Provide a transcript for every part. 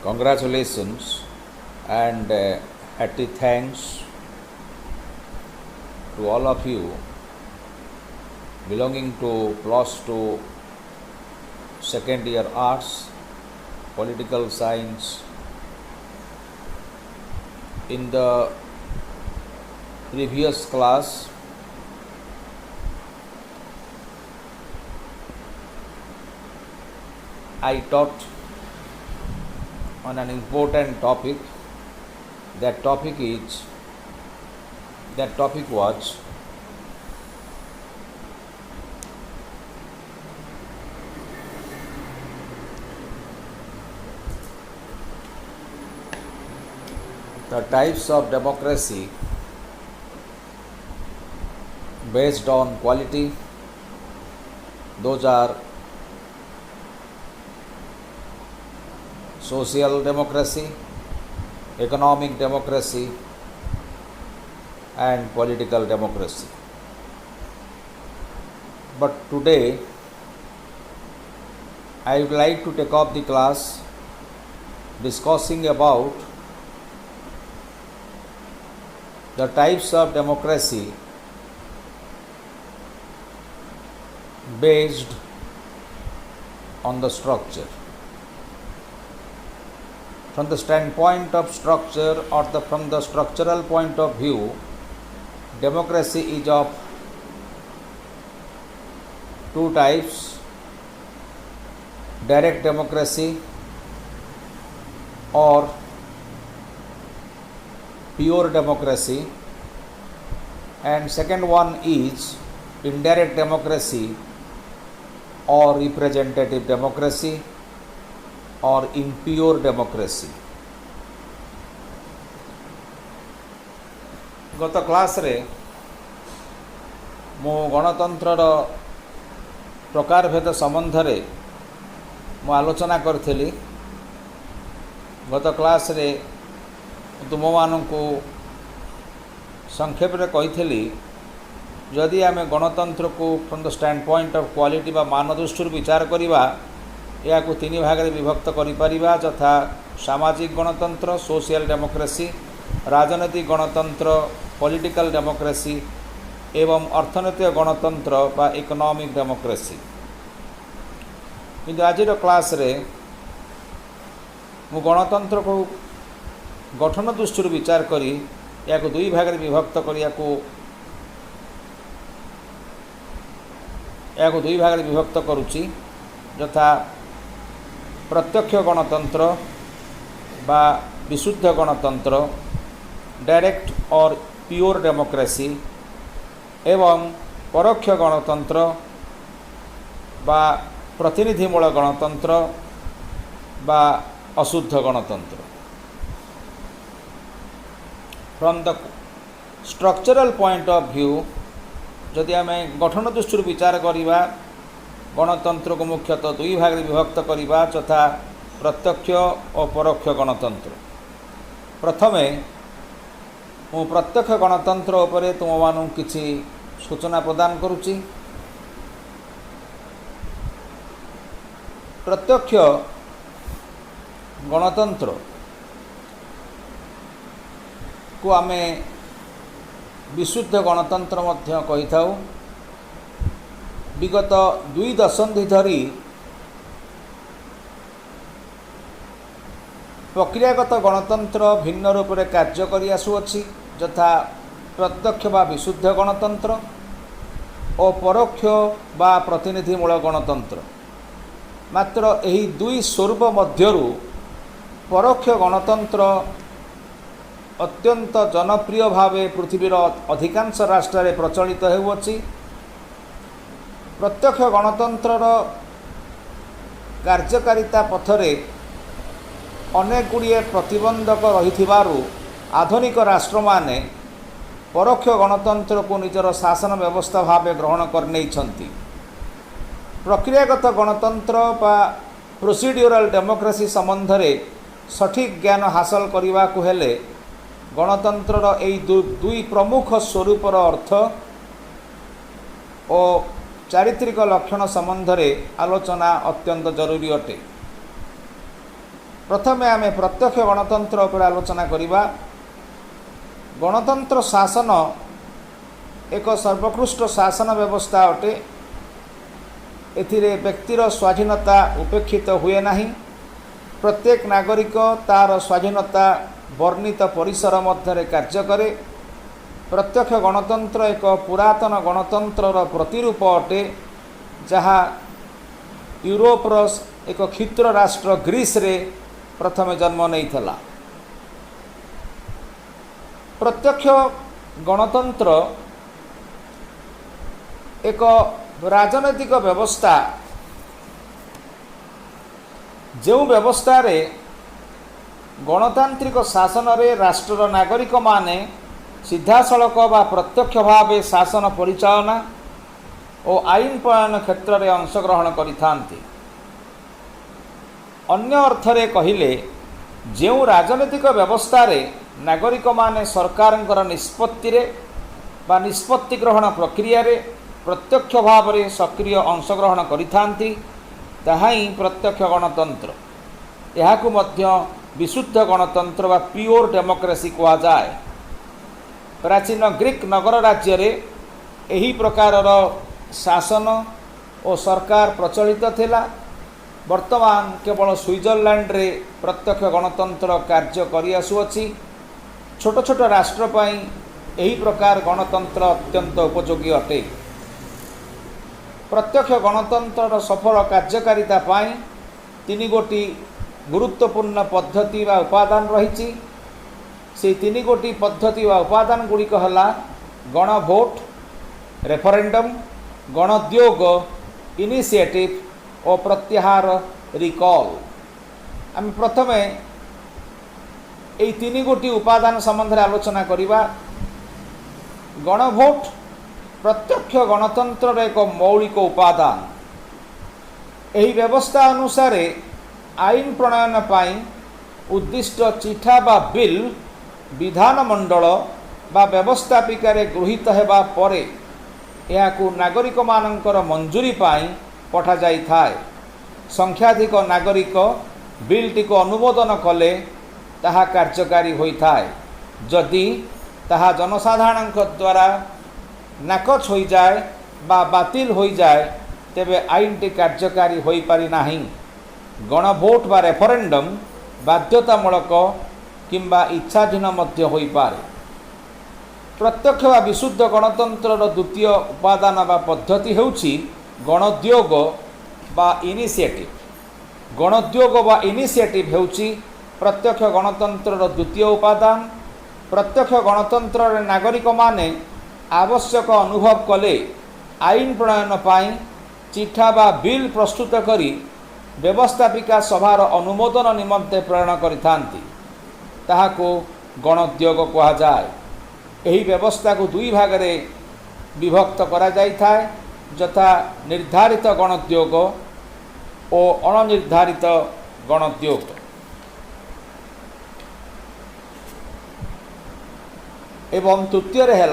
Congratulations and hearty thanks to all of you belonging to plus 2 second year arts, political science. In the previous class, I taught on an important topic. That topic was the types of democracy based on quality. Those are social democracy, economic democracy, and political democracy. But today, I would like to take up the class discussing about the types of democracy based on the structure. From the standpoint of structure from the structural point of view, democracy is of two types: direct democracy or pure democracy, and second one is indirect democracy or representative democracy or impure democracy. गत class रे मो गणतंत्र प्रकार भेद संबंध रे मो आलोचना करथिली। गत क्लास रे तुम मानकु संक्षेप रे कहिथिली जदि आमे गणतंत्र को from the stand point of quality बा मान दृष्टि विचार करिबा या को तीन भाग में विभक्त करिपारिबा, तथा सामाजिक गणतंत्र सोशल डेमोक्रेसी, राजनैतिक गणतंत्र पॉलिटिकल डेमोक्रेसी एवं अर्थनैतिक गणतंत्र बा इकोनॉमिक डेमोक्रेसी। किंतु आज क्लास रे मु गणतंत्र को गठन दृष्टि विचार करी या को दुई भाग में विभक्त करिया को दुई भाग में विभक्त करुच्ची, यथा प्रत्यक्ष गणतंत्र बा विशुद्ध गणतंत्र, डायरेक्ट और प्योर डेमोक्रेसी, एवं परोक्ष गणतंत्र बा प्रतिनिधिमूलक गणतंत्र बा अशुद्ध गणतंत्र। From the structural point of view जदि आम गठन दृष्टि विचार करिबा गणतंत्र को मुख्यतः दुई भाग में विभक्त करिबा, तथा प्रत्यक्ष और परोक्ष गणतंत्र। प्रथमे मु प्रत्यक्ष गणतंत्र उपरे तुम मानू किछि सूचना प्रदान करुच्ची। प्रत्यक्ष गणतंत्र को आमे विशुद्ध गणतंत्र मध्य कहि थाउ। विगत 2 दशंधि धरी प्रक्रियागत गणतंत्र भिन्न रूप में कार्य करि आसुअछि, यथा प्रत्यक्ष बा विशुद्ध गणतंत्र और परोक्ष बा प्रतिनिधिमूलक गणतंत्र। मात्र एही दुई स्वरूप मध्यरु परोक्ष गणतंत्र अत्यंत जनप्रिय भावे पृथ्वीर अधिकांश राष्ट्र में प्रचलित हेउअछि। प्रत्यक्ष गणतंत्र कार्यकारिता पथरे अनेक गुड़िए प्रतिबंधक रही आधुनिक राष्ट्र माने परोक्ष गणतंत्र को निजर शासन व्यवस्था भाव ग्रहण करनेइछंती। प्रक्रियागत गणतंत्र बा प्रोसीड्यूरल डेमोक्रेसी संबंध में सठिक ज्ञान हासिल करने को हेले गणतंत्र एई दुई प्रमुख स्वरूपर अर्थ और चारित्रिक लक्षण संबंध में आलोचना अत्यंत जरूरी अटे। प्रथमे आमे प्रत्यक्ष गणतंत्र उपर आलोचना करिबा। गणतंत्र शासन एक सर्वोत्कृष्ट शासन व्यवस्था अटे। एथिरे व्यक्तिर स्वाधीनता उपेक्षित हुए नहीं। प्रत्येक नागरिक तार स्वाधीनता वर्णित परिसर मध्य कार्य करे। प्रत्यक्ष गणतंत्र एक पुरातन गणतंत्रर प्रतिरूप अटे, जहाँ यूरोपर एक क्षुद्र राष्ट्र ग्रीस रे प्रथमे जन्म नहीं थला। प्रत्यक्ष गणतंत्र एक राजनैतिक व्यवस्था, जो व्यवस्था रे गणतांत्रिक शासन रे राष्ट्र नागरिक माने सीधासलख बा प्रत्यक्ष भाव शासन परिचालना और आईन प्रणयन क्षेत्र में अंशग्रहण करिथांती। अन्य अर्थरे कहिले जो राजनैतिक व्यवस्था रे नागरिक माने सरकार निष्पत्ति रे बा निष्पत्ति ग्रहण प्रक्रिया रे प्रत्यक्ष भाव में सक्रिय अंशग्रहण करिथांती, ताहा ही प्रत्यक्ष गणतंत्र। याकू मध्य विशुद्ध गणतंत्र बा प्योर डेमोक्रेसी कहा जाए। प्राचीन ग्रीक नगर राज्य रे एही प्रकारर शासन और सरकार प्रचलित थिला। वर्तमान केवल स्विट्जरलैंड रे प्रत्यक्ष गणतंत्र कार्य करि आसुअछि। छोट छोट राष्ट्र पई एही प्रकार गणतंत्र अत्यंत उपयोगी अटे। प्रत्यक्ष गणतंत्र सफल कार्यकारिता पाई तीन गोटी गुरुत्वपूर्ण पद्धति वा उपादान रही। से तीन गोटी पद्धति वा उपादान गुड़िक हला गणभोट, रेफरेंडम, गणोद्योग, इनिशिएटिव और प्रत्याहार रिकॉल। आम प्रथमे यही तीन गोटी उपादान संबंध में आलोचना करिबा। गणभोट प्रत्यक्ष गणतंत्र एक मौलिक उपादान। यही व्यवस्था अनुसार आईन प्रणयन पाई उद्दिष्ट चिठा बा बिल विधानमंडल बा व्यवस्थापिकार गृहीत हेबा परे याकू नागरिक मानकर मंजूरी पाई पठा जाई थाए। संख्याधिक नागरिक बिलटी को अनुमोदन कले ताहा कार्यकारी होई थाए। जदि ताहा जनसाधारण द्वारा नाकच हो जाए बा बातिल हो जाए तेबे आईनटी कार्यकारी होई पारि नाही। गणभोट बा रेफरेंडम बाध्यतामूलक किंबा इच्छाधीन मध्य होई पारे। प्रत्यक्ष बा विशुद्ध गणतंत्र द्वितीय उपादान बा पद्धति हेउछि गणोद्योग बा इनिशिएटिव। गणोद्योग बा इनिशिएटिव हेउछि प्रत्यक्ष गणतंत्र द्वितीय उपादान। प्रत्यक्ष गणतंत्र नागरिक माने आवश्यक अनुभव कले आईन प्रणयन पाई चिठा बा बिल प्रस्तुत करी व्यवस्थापिका सभार अनुमोदन निमंते प्रेरण करिथांती। ताहाको गणोद्योग कहा जाए। एही व्यवस्था को दुई भाग में विभक्त करा जाई थाए, यथा निर्धारित गणोद्योग और अनिर्धारित गणोद्योग। एवं तृतीय है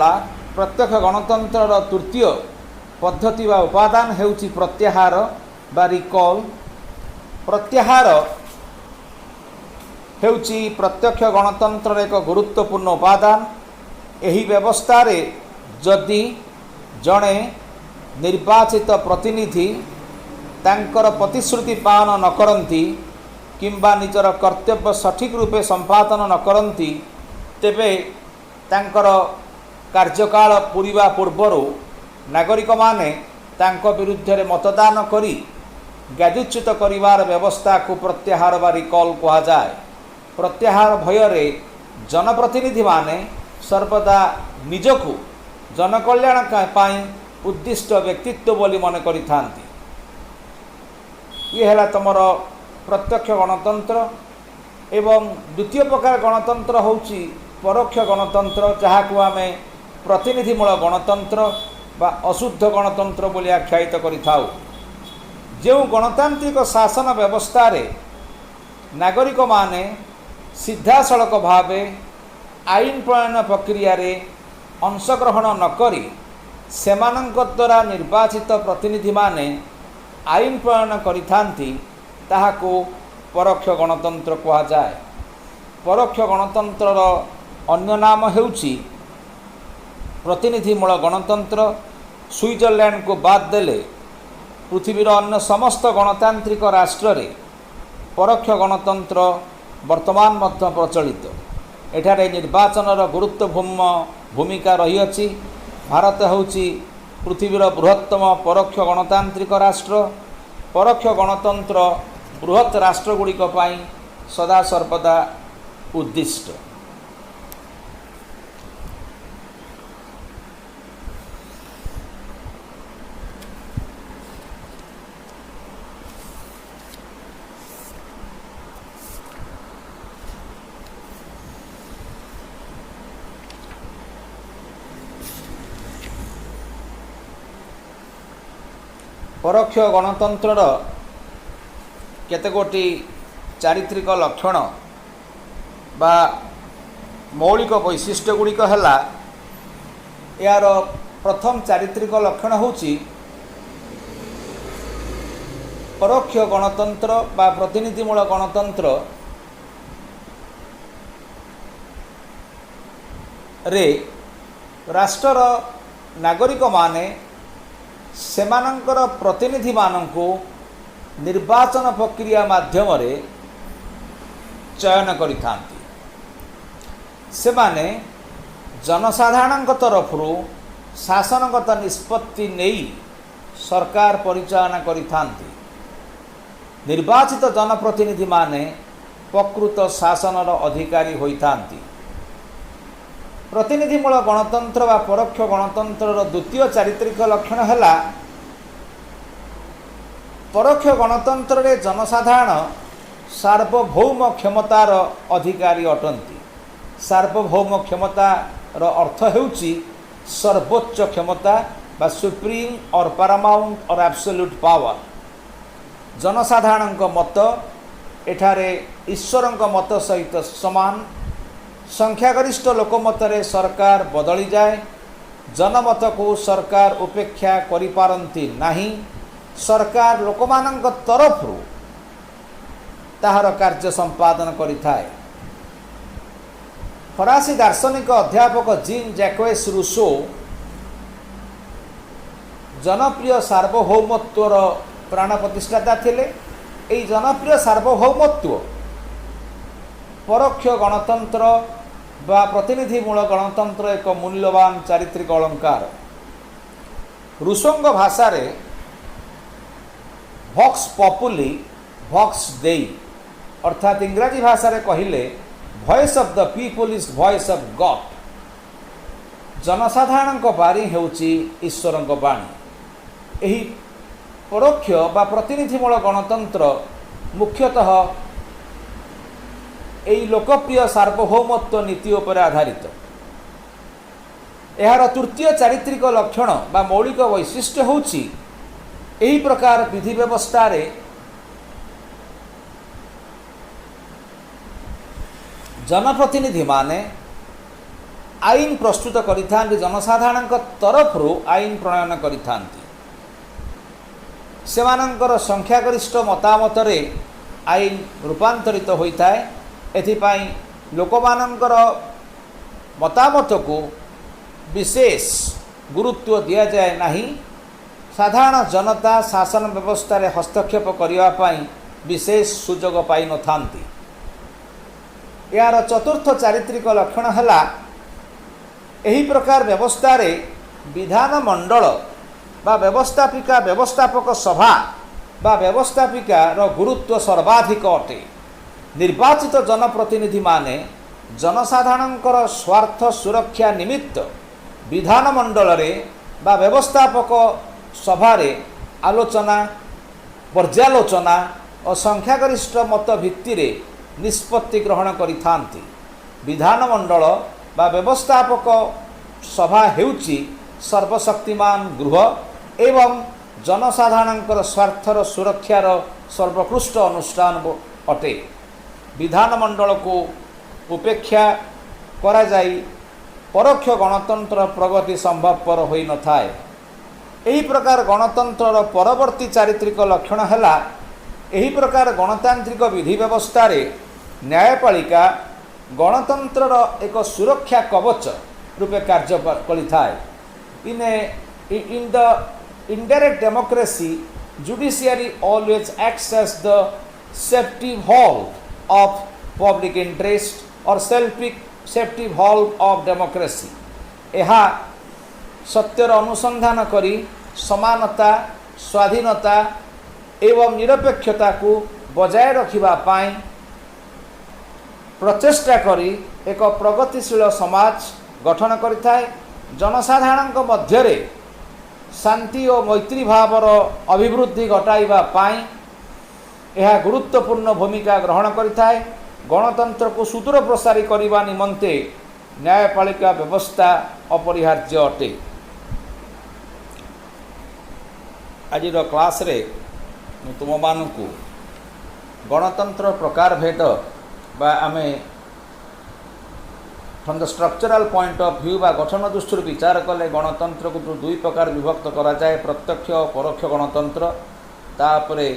प्रत्यक्ष गणतंत्र तृतीय पद्धति वा उपादान हेउछि प्रत्याहार बा रिकॉल। प्रत्याहार हेउछि प्रत्यक्ष गणतंत्र एक गुरुत्वपूर्ण उपादान। एही व्यवस्था रे जदि जड़े निर्वाचित प्रतिनिधि तांकर प्रतिश्रुति पालन न करती किंबा निजर कर्तव्य सठिक रूपे संपादन न करती तेबे तांकर कार्यकाल पूरीबा पूर्वर नागरिक माने तांको विरुद्ध रे मतदान करी गादिच्युत करिवार व्यवस्था को प्रत्याहार बा रिकॉल कहा जाए। प्रत्याहार भୟରେ जनप्रतिनिधि माने सर्वदा निजकु जनकल्याण पाई उद्दिष्ट व्यक्तित्व बोली मन करिथांती। ये है तुमर प्रत्यक्ष गणतंत्र। एवं द्वितीय प्रकार गणतंत्र होउची परोक्ष गणतंत्र, जहाँ को आमे प्रतिनिधिमूलक गणतंत्र बा अशुद्ध गणतंत्र बोली आख्यायित करिथाउ। जो गणतांत्रिक शासन व्यवस्था रे नागरिक माने सीधासलख भावे आईन प्रणयन प्रक्रिया रे अंशग्रहण नकरी सेमानंक द्वारा निर्वाचित प्रतिनिधि माने आईन प्रणयन करिथांती, ताहाको परोक्ष गणतंत्र कहा जाए। परोक्ष गणतंत्रर अन्य नाम हेउची प्रतिनिधिमूलक गणतंत्र। स्विट्जरलैंड को बाद देले पृथ्वीर अन्य समस्त गणतांत्रिक राष्ट्र रे परोक्ष गणतंत्र वर्तमान मध्य प्रचलित। एठारे निर्वाचनर गुरुत्वपूर्ण भूमिका रही अछि। भारत होउची पृथ्वीर बृहत्तम परोक्ष गणतांत्रिक राष्ट्र। परोक्ष गणतंत्र बृहत् राष्ट्रगुड़िक पई सदा सर्वदा उद्दिष्ट। परोक्ष गणतंत्रर केतेगोटी चारित्रिक लक्षण बा मौलिक वैशिष्ट्य गुड़िक है। यार प्रथम चारित्रिक लक्षण होची परोक्ष गणतंत्र बा प्रतिनिधिमूलक गणतंत्र रे राष्ट्रर नागरिक माने सेमानंकर प्रतिनिधि मानंको निर्वाचन प्रक्रिया माध्यम रे चयन करिथांती। सेमाने जनसाधारण तरफरु शासनगत निष्पत्ति नहीं सरकार परिचालना करिथांती। निर्वाचित जनप्रतिनिधि माने प्रकृत शासनर अधिकारी होइथांती। प्रतिनिधिमूलक गणतंत्र व परोक्ष गणतंत्रर द्वितीय चारित्रिक लक्षण है परोक्ष गणतंत्र रे जनसाधारण सार्वभौम क्षमतार अधिकारी अटंती। सार्वभौम क्षमतार अर्थ हेउची सर्वोच्च क्षमता बा सुप्रीम और पैरामाउंट और एब्सोल्यूट पावर। जनसाधारण मत एठारे ईश्वर मत सहित समान। संख्यागरिष्ठ लोकमतरे सरकार बदली जाए। जनमत को सरकार उपेक्षा करि पारंती नाही। सरकार लोकमानंक तरफरु ताहार कार्य संपादन करिथाए। फरासी दार्शनिक अध्यापक जीन जैक्वेस रूसो जनप्रिय सार्वभौमत्वर प्राण प्रतिष्ठाता थिले। एई जनप्रिय सार्वभौमत्व परोक्ष गणतंत्र बा प्रतिनिधिमूलक गणतंत्र एक मूल्यवान चारित्रिक अलंकार। रूसोंग भाषा रे भॉक्स पॉपुली भॉक्स देई अर्थात इंग्राजी भाषा रे कहिले voice of the people is voice of God. जनसाधारण बाणी हेउची ईश्वर बाणी। एही परोक्ष बा प्रतिनिधिमूलक गणतंत्र मुख्यतः एही लोकप्रिय सार्वभौमत्व नीति उपर आधारित। यार तृतीय चारित्रिक लक्षण बा मौलिक वैशिष्ट्य होउची एही प्रकार विधि व्यवस्था रे जनप्रतिनिधि माने आईन प्रस्तुत करिथांती। जनसाधारण तरफरु आईन प्रणयन करिथांती। सेमानंकर संख्यागरिष्ठ मतामत रे आईन रूपांतरित होइथाए। एथिपाई लोकमानंकर मतामत को विशेष गुरुत्व दिया जाए नहीं। साधारण जनता शासन व्यवस्था रे हस्तक्षेप करिवा पाई विशेष सुजोग पाई न थांती। यार चतुर्थ चारित्रिक लक्षण है एही प्रकार व्यवस्था रे विधान मंडल बा व्यवस्थापिका व्यवस्थापक सभा बा व्यवस्थापिका रो गुरुत्व सर्वाधिक अटे। निर्वाचित जनप्रतिनिधि माने जनसाधारणकर स्वार्थ सुरक्षा निमित्त विधान मंडल रे बा व्यवस्थापक सभा रे आलोचना पर्यालोचना और संख्यागरिष्ठ मत भित्ति रे निष्पत्ति ग्रहण करिथांती। विधान मंडल बा व्यवस्थापक सभा हेउची सर्वशक्तिमान गृह एवं जनसाधारणकर स्वार्थर सुरक्षार सर्वोत्कृष्ट अनुष्ठान अटे। विधान मंडल को उपेक्षा करा जाई परोक्ष गणतंत्र प्रगति संभवपर होई न थाए। एही प्रकार गणतंत्रर परवर्ती चारित्रिक लक्षण है एही प्रकार गणतांत्रिक विधि व्यवस्था रे न्यायपालिका गणतंत्रर एक सुरक्षा कवच रूपे कार्य करिथाय। In the indirect democracy, judiciary always acts as the safety valve of public interest or safety valve of democracy। यह सत्यर अनुसंधान करी समानता, स्वाधीनता एवं निरपेक्षता को बजाय रखिबा पाई प्रचेष्टा करी एक प्रगतिशील समाज गठन करिथाय। जनसाधारण मध्यरे शांति और मैत्री भावर अभिवृद्धि घटाइबा पाई यह गुरुत्वपूर्ण भूमिका ग्रहण करिथाय। गणतंत्र को सुदूर प्रसारी करने निमंते न्यायपालिका व्यवस्था अपरिहार्य अटे। आज क्लास रे तुम मानू गणतंत्र प्रकार भेद बा आमे from the structural point of view बा गठन दृष्टि विचार कले गणतंत्र को दुई प्रकार विभक्त करा जाए, प्रत्यक्ष और परोक्ष गणतंत्र। तापरे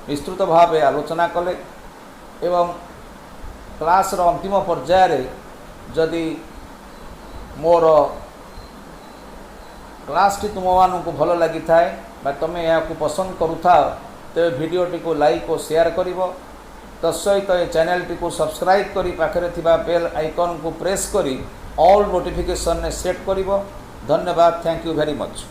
विस्तृत भाव आलोचना कले एवं क्लास रो अंतिम पर्याय जदि मोर क्लास टी तुम मान को भल लगी थाए बा तुम या पसंद करुथा तेरे वीडियो टी को लाइक और शेयर करिवो। तत्सहित ये चैनल टी को सब्सक्राइब करी पाखरे थिबा बेल आइकन को प्रेस करी ऑल नोटिफिकेशन ने सेट करिवो। धन्यवाद। Thank you very much.